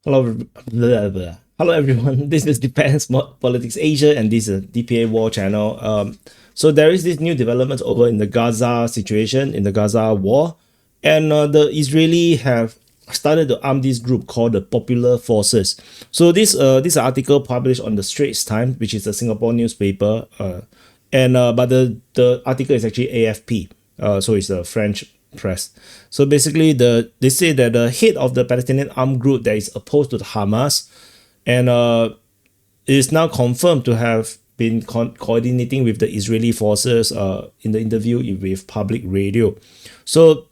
Hello, blah, blah. Hello everyone. This is Defense Politics Asia, and this is a DPA War channel. So there is this new development over in the Gaza situation, in the Gaza war, and the Israeli have started to arm this group called the Popular Forces. So this article published on the Straits Times, which is a Singapore newspaper, but the article is actually AFP. So it's a French press. So basically, they say that the head of the Palestinian armed group that is opposed to the Hamas, and is now confirmed to have been coordinating with the Israeli forces in the interview with public radio. So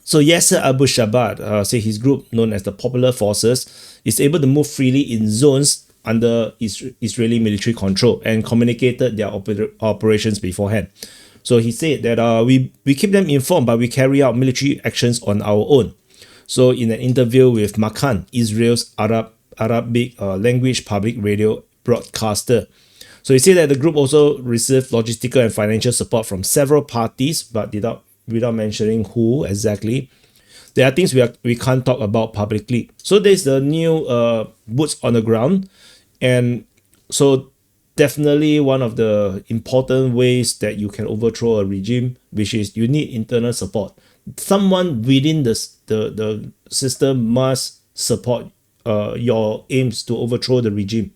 Yasser Abu Shabat say his group, known as the Popular Forces, is able to move freely in zones under Israeli military control and communicated their operations beforehand. So he said that we keep them informed, but we carry out military actions on our own. So in an interview with Makan, Israel's Arabic language public radio broadcaster. So he said that the group also received logistical and financial support from several parties, but without mentioning who exactly. There are things we can't talk about publicly. So there's the new boots on the ground, and so definitely one of the important ways that you can overthrow a regime, which is you need internal support. Someone within the system must support your aims to overthrow the regime.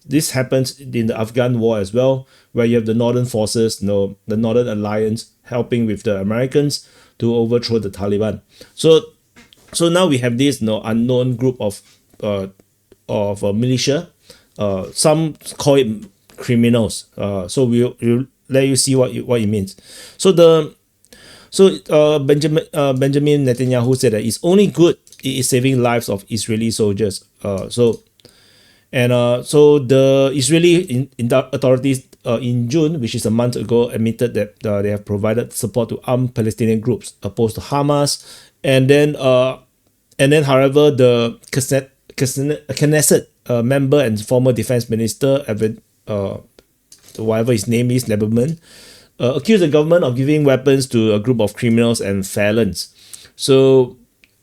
This happens in the Afghan war as well, where you have the Northern forces, the Northern Alliance, helping with the Americans to overthrow the Taliban. So now we have this unknown group of militia. Some call it criminals. So we'll let you see what it means. So Benjamin Netanyahu said that it's only good it is saving lives of Israeli soldiers. So the Israeli authorities in June, which is a month ago, admitted that they have provided support to armed Palestinian groups opposed to Hamas, and then however the Knesset member and former defense minister, whatever his name is, Lieberman, accused the government of giving weapons to a group of criminals and felons. So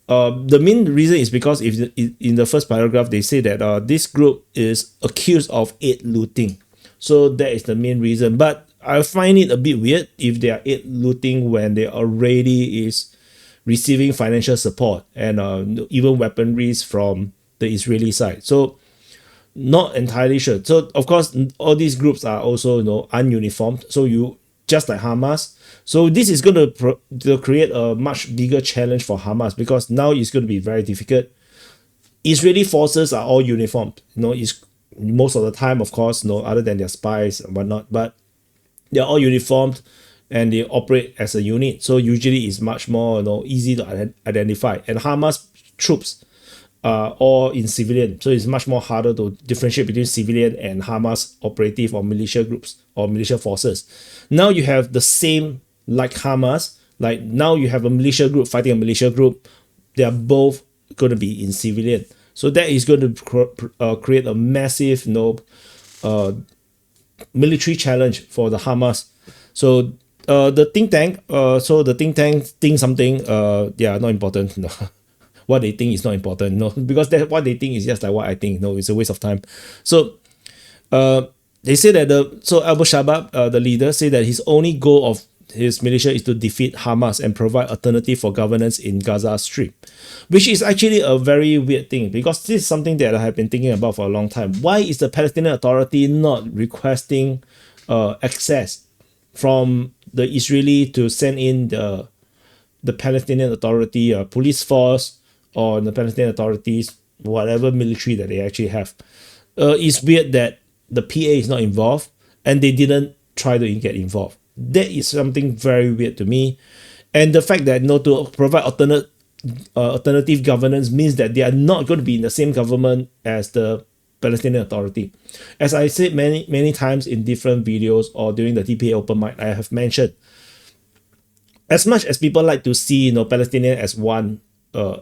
the main reason is because in the first paragraph they say that this group is accused of aid looting. So that is the main reason. But I find it a bit weird if they are aid looting when they already is receiving financial support and even weaponries from the Israeli side. So not entirely sure. So of course all these groups are also ununiformed. So you just like Hamas. So this is going to create a much bigger challenge for Hamas, because now it's going to be very difficult. Israeli forces are all uniformed. Most of the time, of course, other than their spies and whatnot, but they're all uniformed and they operate as a unit. So usually it's much more easy to identify. And Hamas troops are all in civilian, so it's much more harder to differentiate between civilian and Hamas operative or militia groups or militia forces. Now you have the same like Hamas. Like now you have a militia group fighting a militia group. They are both going to be in civilian. So that is going to create a massive military challenge for the Hamas. So the think tank thinks something. Not important. No. What they think is not important. No, because what they think is just like what I think. No, it's a waste of time. So they say that Abu Shabat, the leader, say that his only goal of his militia is to defeat Hamas and provide alternative for governance in Gaza Strip, which is actually a very weird thing, because this is something that I have been thinking about for a long time. Why is the Palestinian Authority not requesting access from the Israeli to send in the Palestinian Authority police force or the Palestinian authorities, whatever military that they actually have? It's weird that the PA is not involved and they didn't try to get involved. That is something very weird to me. And the fact that to provide alternative governance means that they are not going to be in the same government as the Palestinian Authority. As I said many times in different videos or during the TPA open mic, I have mentioned, as much as people like to see Palestinian as one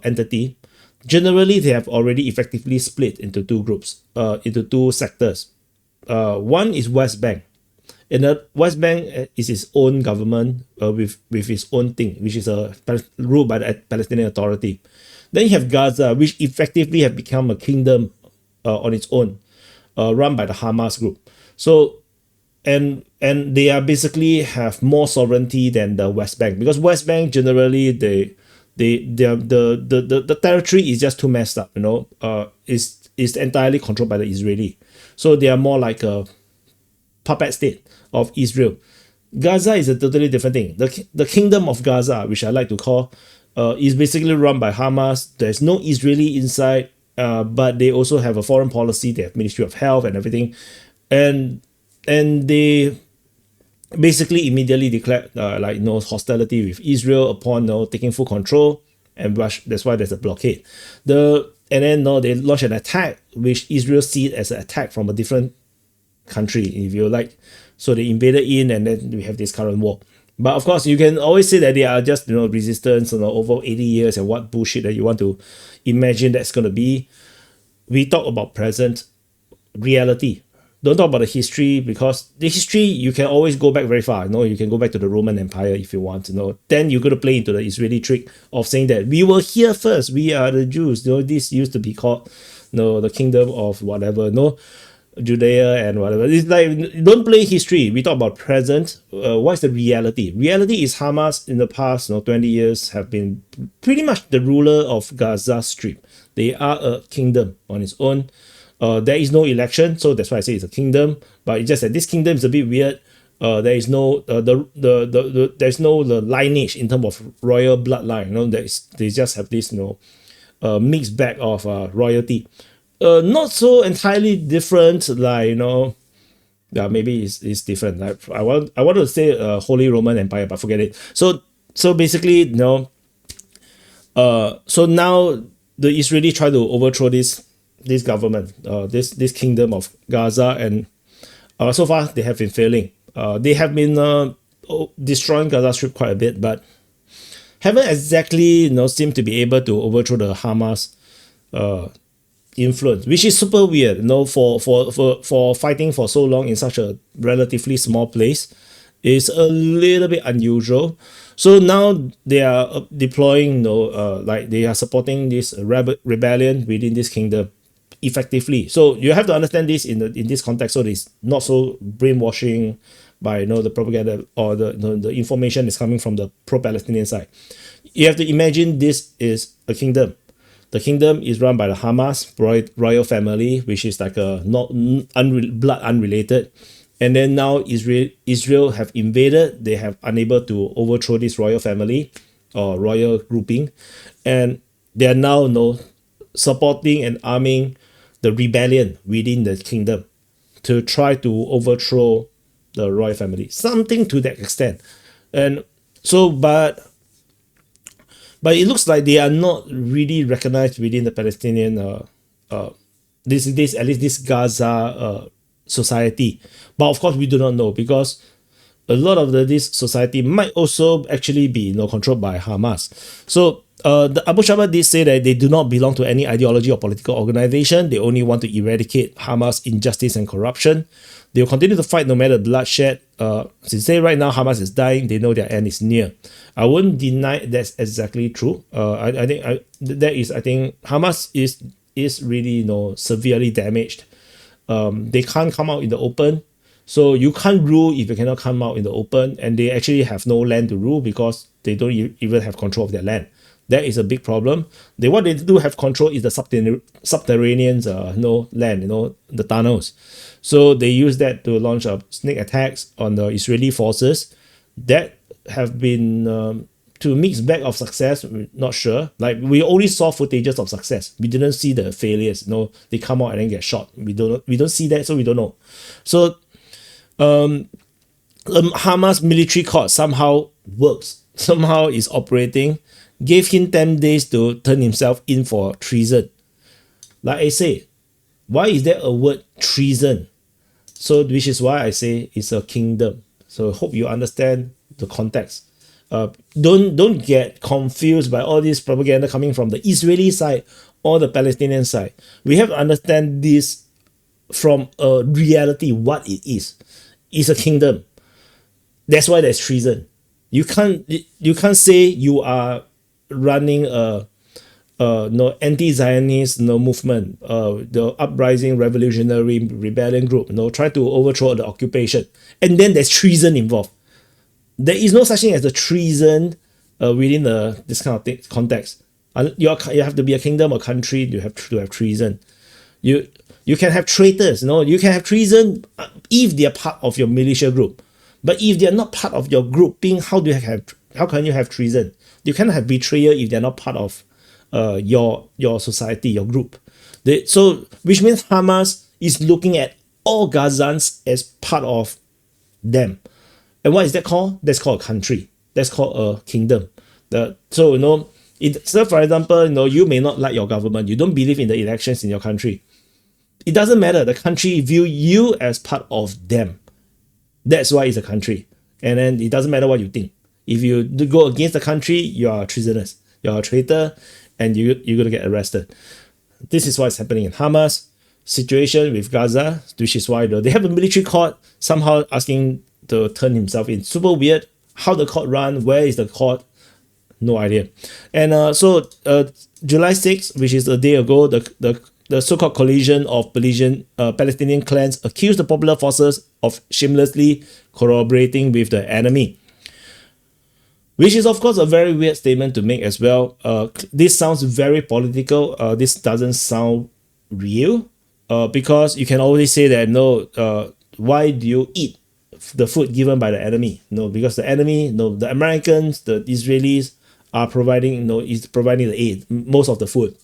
entity, generally they have already effectively split into two groups, into two sectors. One is West Bank. And the West Bank is its own government with its own thing, which is ruled by the Palestinian Authority. Then you have Gaza, which effectively have become a kingdom on its own, run by the Hamas group. So and they are basically have more sovereignty than the West Bank, because West Bank generally the territory is just too messed up, is entirely controlled by the Israeli. So they are more like a puppet state of Israel. Gaza is a totally different thing. The kingdom of Gaza, which I like to call, is basically run by Hamas. There's no Israeli inside, but they also have a foreign policy. They have Ministry of Health and everything, and they basically immediately declared hostility with Israel upon taking full control, and that's why there's a blockade. And then they launched an attack which Israel sees as an attack from a different country, if you like. So they invaded in, and then we have this current war. But of course, you can always say that they are just resistance over 80 years and what bullshit that you want to imagine that's going to be. We talk about present reality. Don't talk about the history, because the history you can always go back very far. You can go back to the Roman Empire if you want. Then you're going to play into the Israeli trick of saying that we were here first. We are the Jews. This used to be called the kingdom of whatever. Judea and whatever. It's like, don't play history. We talk about present. What's the reality? Reality is Hamas in the past 20 years have been pretty much the ruler of Gaza Strip. They are a kingdom on its own. There is no election, so that's why I say it's a kingdom. But it's just that this kingdom is a bit weird. There is no there's no the lineage in terms of royal bloodline. They just have this mixed bag of royalty. Not so entirely different, yeah, maybe it's different. Like I wanted to say Holy Roman Empire, but forget it. So basically, so now the Israeli try to overthrow this government, this kingdom of Gaza, and so far they have been failing. They have been destroying Gaza Strip quite a bit, but haven't exactly seemed to be able to overthrow the Hamas influence, which is super weird. For fighting for so long in such a relatively small place is a little bit unusual. So now they are deploying, they are supporting this rebellion within this kingdom effectively. So you have to understand this in this context, so it's not so brainwashing by the propaganda or the information is coming from the pro-Palestinian side. You have to imagine this is a kingdom. The kingdom is run by the Hamas royal family, which is like a blood unrelated. And then now Israel have invaded. They have unable to overthrow this royal family or royal grouping, and they are now supporting and arming the rebellion within the kingdom to try to overthrow the royal family, something to that extent. And so, but it looks like they are not really recognized within the Palestinian this at least this Gaza society. But of course we do not know, because a lot of this society might also actually be controlled by Hamas. So the Abu Shama did say that they do not belong to any ideology or political organization. They only want to eradicate Hamas injustice and corruption. They will continue to fight no matter the bloodshed. Since they right now Hamas is dying, they know their end is near. I wouldn't deny that's exactly true. I think Hamas is really severely damaged. They can't come out in the open. So you can't rule if you cannot come out in the open, and they actually have no land to rule because they don't even have control of their land. That is a big problem. What they do have control is the subterranean land, the tunnels. So they use that to launch sneak attacks on the Israeli forces that have been to a mixed bag of success. We're not sure. Like, we only saw footages of success. We didn't see the failures. They come out and then get shot. We don't see that, so we don't know. So Hamas military court somehow works, somehow is operating, gave him 10 days to turn himself in for treason. Like I say, why is there a word treason? So which is why I say it's a kingdom. So I hope you understand the context. Don't get confused by all this propaganda coming from the Israeli side or the Palestinian side. We have to understand this from a reality, what it is. It's a kingdom. That's why there's treason. You can't say you are running no anti-Zionist no movement, the uprising revolutionary rebellion group, try to overthrow the occupation, and then there's treason involved. There is no such thing as a treason within this kind of context. You have to be a kingdom or country. You have to have treason. You can have traitors. You can have treason if they are part of your militia group. But if they are not part of your grouping, how can you have treason? You cannot have betrayal if they are not part of your society, your group. Which means Hamas is looking at all Gazans as part of them. And what is that called? That's called a country. That's called a kingdom. So for example, you may not like your government. You don't believe in the elections in your country. It doesn't matter. The country view you as part of them. That's why it's a country. And then it doesn't matter what you think. If you go against the country, you are treasonous. You're a traitor, and you're going to get arrested. This is what's happening in Hamas situation with Gaza, which is why they have a military court somehow asking to turn himself in. Super weird. How the court run? Where is the court? No idea. And July 6th, which is a day ago, the so-called coalition of Palestinian clans accused the popular forces of shamelessly collaborating with the enemy. Which is, of course, a very weird statement to make as well. This sounds very political. This doesn't sound real. Because you can always say that, why do you eat the food given by the enemy? Because the enemy, the Americans, the Israelis are providing the aid, most of the food.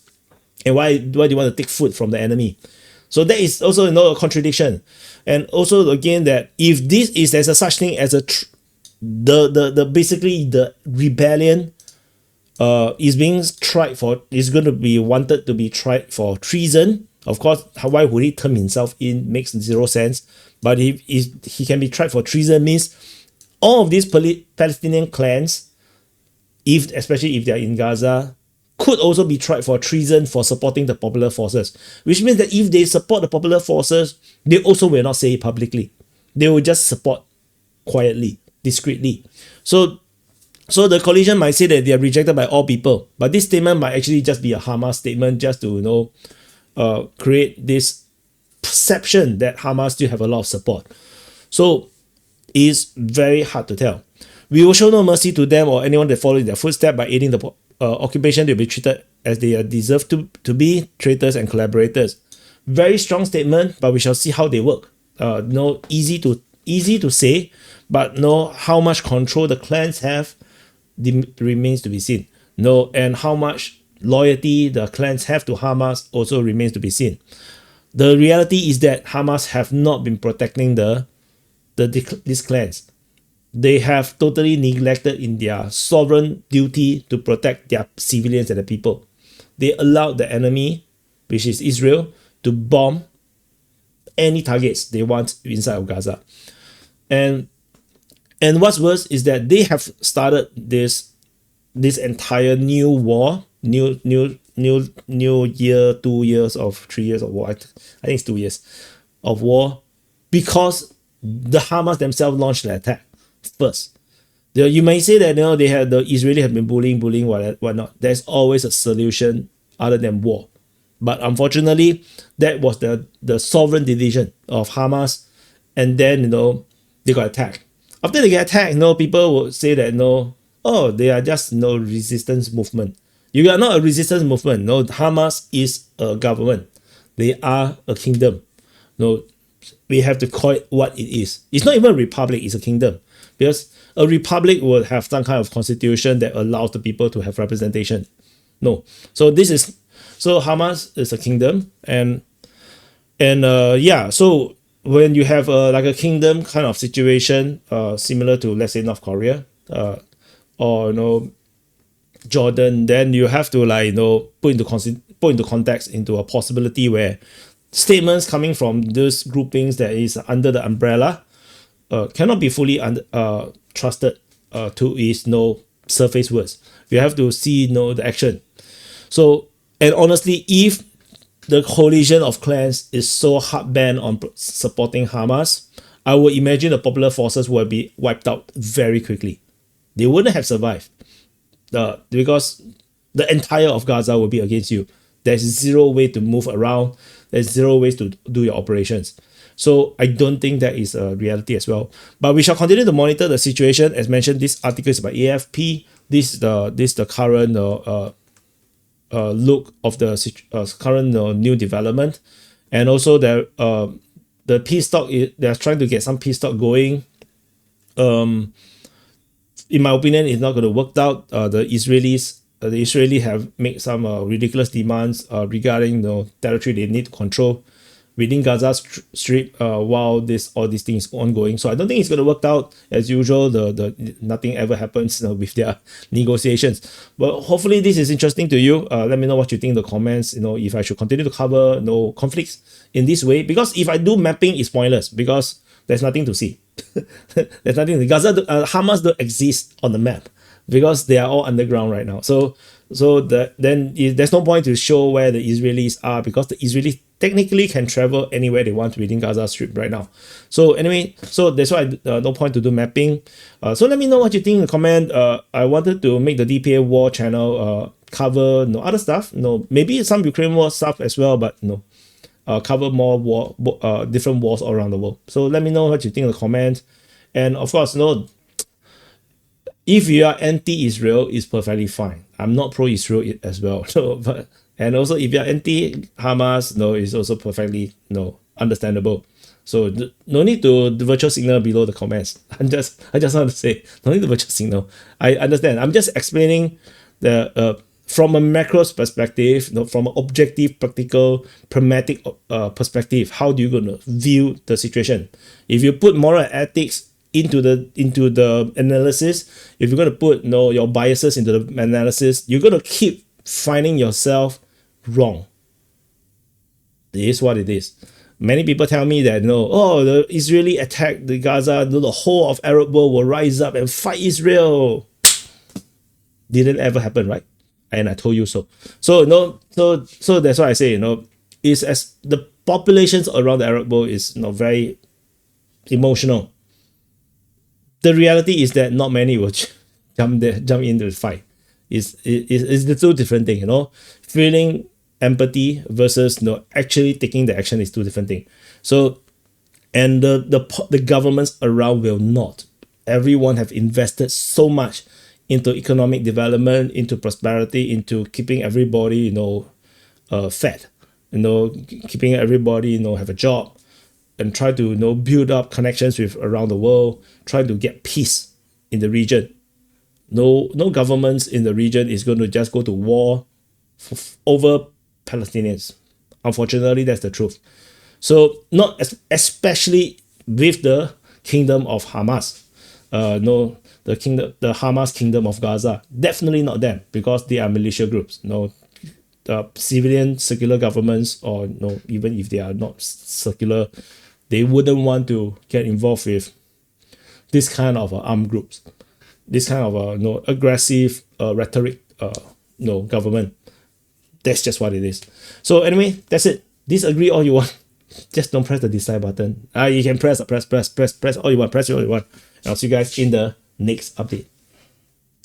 And why do you want to take food from the enemy? So that is also a contradiction. And also again that if there's a such thing as basically the rebellion is being tried for, is going to be wanted to be tried for treason. Of course, why would he turn himself in? Makes zero sense. But he can be tried for treason means all of these Palestinian clans, especially if they are in Gaza, could also be tried for treason for supporting the popular forces. Which means that if they support the popular forces, they also will not say it publicly. They will just support quietly, discreetly. So the coalition might say that they are rejected by all people, but this statement might actually just be a Hamas statement, just to create this perception that Hamas still have a lot of support. So it's very hard to tell. We will show no mercy to them or anyone that follows their footsteps by aiding the occupation. They'll be treated as they deserve to be, traitors and collaborators. Very strong statement, but we shall see how they work. Easy to say, but how much control the clans have remains to be seen. And how much loyalty the clans have to Hamas also remains to be seen. The reality is that Hamas have not been protecting these clans. They have totally neglected in their sovereign duty to protect their civilians and the people. They allowed the enemy, which is Israel, to bomb any targets they want inside of Gaza. And what's worse is that they have started this entire new war, new year, 2 years of 3 years of war. I think it's 2 years of war, because the Hamas themselves launched the attack first. You may say that the Israelis have been bullying, whatnot. There's always a solution other than war. But unfortunately, that was the sovereign decision of Hamas, and then they got attacked. After they get attacked, people would say that they are just resistance movement. You are not a resistance movement. Hamas is a government. They are a kingdom. We have to call it what it is. It's not even a republic, it's a kingdom. Because a republic would have some kind of constitution that allows the people to have representation. No. So Hamas is a kingdom, and so when you have like a kingdom kind of situation, similar to, let's say, North Korea, or Jordan, then you have to put into context into a possibility where statements coming from those groupings that is under the umbrella cannot be fully trusted to is surface words. You have to see the action. So, and honestly, if the coalition of clans is so hard-bent on supporting Hamas, I would imagine the popular forces will be wiped out very quickly. They wouldn't have survived because the entire of Gaza will be against you. There's zero way to move around. There's zero ways to do your operations. So I don't think that is a reality as well. But we shall continue to monitor the situation. As mentioned, this article is by AFP. This is the current look of the current new development, and also the peace talk. They're trying to get some peace talk going. In my opinion, it's not going to work out. The Israelis have made some ridiculous demands regarding the territory they need to control within Gaza Strip while all these things ongoing. So I don't think it's going to work out. As usual, the nothing ever happens with their negotiations. But hopefully this is interesting to you. Let me know what you think in the comments. If I should continue to cover conflicts in this way, because if I do mapping, it's pointless because there's nothing to see. There's nothing. Hamas don't exist on the map because they are all underground right now. So then there's no point to show where the Israelis are, because the Israelis technically can travel anywhere they want within Gaza Strip right now. So anyway, so that's why no point to do mapping. So let me know what you think in the comment. I wanted to make the DPA War channel cover other stuff. Maybe some Ukraine war stuff as well, but cover more different wars all around the world. So let me know what you think in the comment. And of course, if you are anti-Israel, it's perfectly fine. I'm not pro-Israel as well. And also if you're anti-Hamas, it's also perfectly understandable. So no need to the virtual signal below the comments. I just want to say, no need to virtual signal. I understand. I'm just explaining the from a macro perspective, from an objective, practical, pragmatic perspective, how do you gonna view the situation? If you put moral ethics into the analysis, if you're gonna put your biases into the analysis, you're gonna keep finding yourself wrong. It is what it is. Many people tell me that the Israeli attack the Gaza, the whole of Arab world will rise up and fight Israel. Didn't ever happen, right? And I told you so. So that's why I say is as the populations around the Arab world is very emotional. The reality is that not many will jump into the fight. It's the two different things. Feeling empathy versus actually taking the action is two different things. So, and the governments around will not. Everyone have invested so much into economic development, into prosperity, into keeping everybody, fed, keeping everybody, have a job, and try to, build up connections with around the world, try to get peace in the region. No governments in the region is going to just go to war over Palestinians. Unfortunately, that's the truth. So not especially with the kingdom of Hamas. The Hamas kingdom of Gaza, definitely not them, because they are militia groups. Civilian secular governments, or even if they are not secular, they wouldn't want to get involved with this kind of armed groups, this kind of aggressive rhetoric government. That's just what it is. So anyway, that's it. Disagree all you want, just don't press the dislike button. You can press all you want, press all you want. I'll see you guys in the next update.